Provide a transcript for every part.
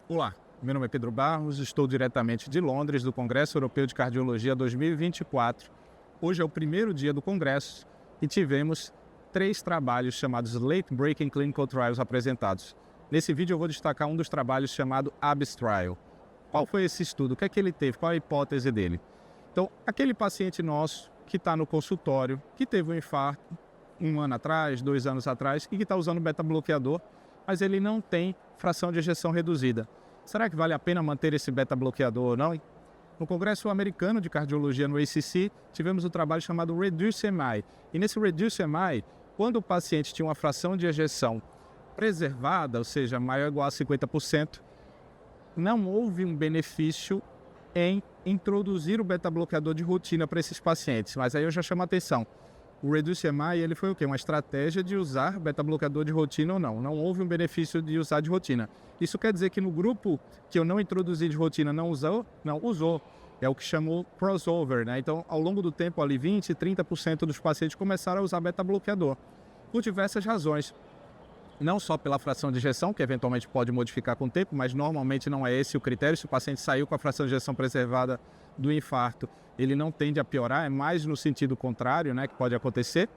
Olá, meu nome é Pedro Barros, estou diretamente de Londres, do Congresso Europeu de Cardiologia 2024. Hoje é o primeiro dia do Congresso e tivemos 3 trabalhos chamados Late Breaking Clinical Trials apresentados. Nesse vídeo eu vou destacar um dos trabalhos chamado ABS Trial. Qual foi esse estudo? O que é que ele teve? Qual a hipótese dele? Então, aquele paciente nosso que está no consultório, que teve um infarto 1 ano atrás, 2 anos atrás, e que está usando beta-bloqueador, mas ele não tem fração de ejeção reduzida. Será que vale a pena manter esse beta-bloqueador ou não? No Congresso Americano de Cardiologia, no ACC, tivemos um trabalho chamado Reduce-MI. E nesse Reduce-MI, quando o paciente tinha uma fração de ejeção preservada, ou seja, maior ou igual a 50%, não houve um benefício em introduzir o beta-bloqueador de rotina para esses pacientes. Mas aí eu já chamo a atenção. O Reduce-MI, ele foi o quê? Uma estratégia de usar beta-bloqueador de rotina ou não. Não houve um benefício de usar de rotina. Isso quer dizer que no grupo que eu não introduzi de rotina não usou? Não, usou. É o que chamou crossover, né? Então, ao longo do tempo, ali 20%, 30% dos pacientes começaram a usar beta-bloqueador. Por diversas razões. Não só pela fração de ejeção, que eventualmente pode modificar com o tempo, mas normalmente não é esse o critério. Se o paciente saiu com a fração de ejeção preservada do infarto, ele não tende a piorar, é mais no sentido contrário, né, que pode acontecer.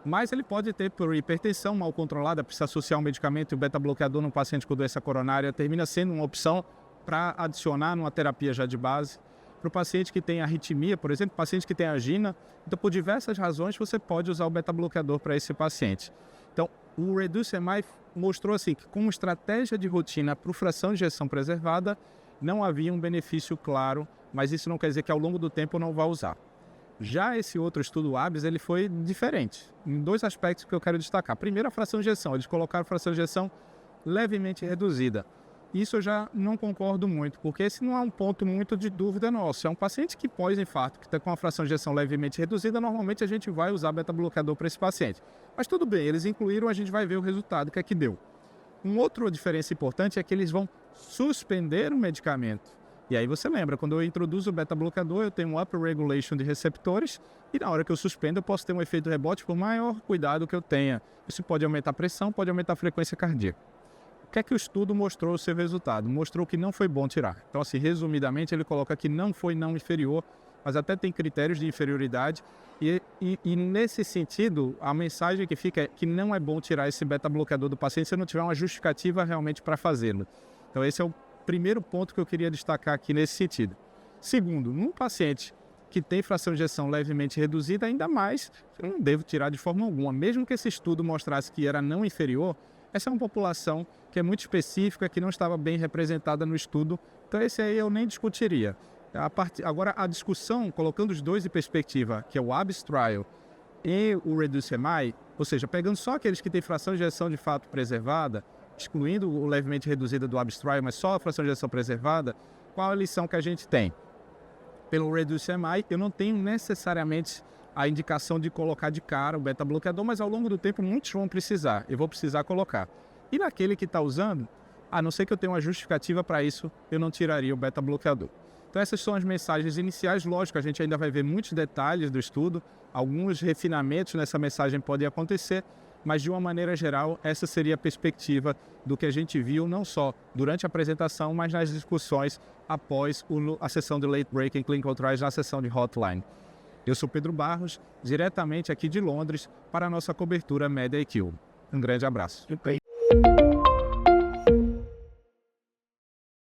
Mas ele pode ter por hipertensão mal controlada, precisa associar um medicamento, e o beta-bloqueador num paciente com doença coronária termina sendo uma opção para adicionar numa terapia já de base. Para o paciente que tem arritmia, por exemplo, paciente que tem angina, então por diversas razões você pode usar o beta-bloqueador para esse paciente. Então, o Reduce-MI mostrou assim, que com estratégia de rotina para fração de ejeção preservada, não havia um benefício claro, mas isso não quer dizer que ao longo do tempo não vá usar. Já esse outro estudo, o ABS, ele foi diferente, em 2 aspectos que eu quero destacar. Primeiro, a fração de ejeção. Eles colocaram a fração de ejeção levemente reduzida. Isso eu já não concordo muito, porque esse não é um ponto muito de dúvida nosso. É um paciente que pós-infarto, que está com a fração de ejeção levemente reduzida, normalmente a gente vai usar beta-bloqueador para esse paciente. Mas tudo bem, eles incluíram, a gente vai ver o resultado, o que é que deu. Uma outra diferença importante é que eles vão suspender o medicamento. E aí você lembra, quando eu introduzo o beta-bloqueador, eu tenho um upper regulation de receptores, e na hora que eu suspendo, eu posso ter um efeito rebote por maior cuidado que eu tenha. Isso pode aumentar a pressão, pode aumentar a frequência cardíaca. O que é que o estudo mostrou o seu resultado? Mostrou que não foi bom tirar. Então, assim, resumidamente, ele coloca que não foi não inferior, mas até tem critérios de inferioridade. E nesse sentido, a mensagem que fica é que não é bom tirar esse beta-bloqueador do paciente se não tiver uma justificativa realmente para fazê-lo. Então, esse é o primeiro ponto que eu queria destacar aqui nesse sentido. Segundo, num paciente que tem fração de ejeção levemente reduzida, ainda mais, eu não devo tirar de forma alguma. Mesmo que esse estudo mostrasse que era não inferior, essa é uma população que é muito específica, que não estava bem representada no estudo, então esse aí eu nem discutiria. Agora, a discussão, colocando os dois em perspectiva, que é o ABS Trial e o Reduce-MI, ou seja, pegando só aqueles que têm fração de ejeção de fato preservada, excluindo o levemente reduzida do ABS Trial, mas só a fração de ejeção preservada, qual a lição que a gente tem? Pelo Reduce-MI, eu não tenho necessariamente a indicação de colocar de cara o beta-bloqueador, mas ao longo do tempo muitos vão precisar, eu vou precisar colocar. E naquele que está usando, a não ser que eu tenha uma justificativa para isso, eu não tiraria o beta-bloqueador. Então essas são as mensagens iniciais. Lógico, a gente ainda vai ver muitos detalhes do estudo, alguns refinamentos nessa mensagem podem acontecer, mas de uma maneira geral, essa seria a perspectiva do que a gente viu, não só durante a apresentação, mas nas discussões após a sessão de Late Breaking Clinical Trials, na sessão de Hotline. Eu sou Pedro Barros, diretamente aqui de Londres, para a nossa cobertura Media IQ. Um grande abraço.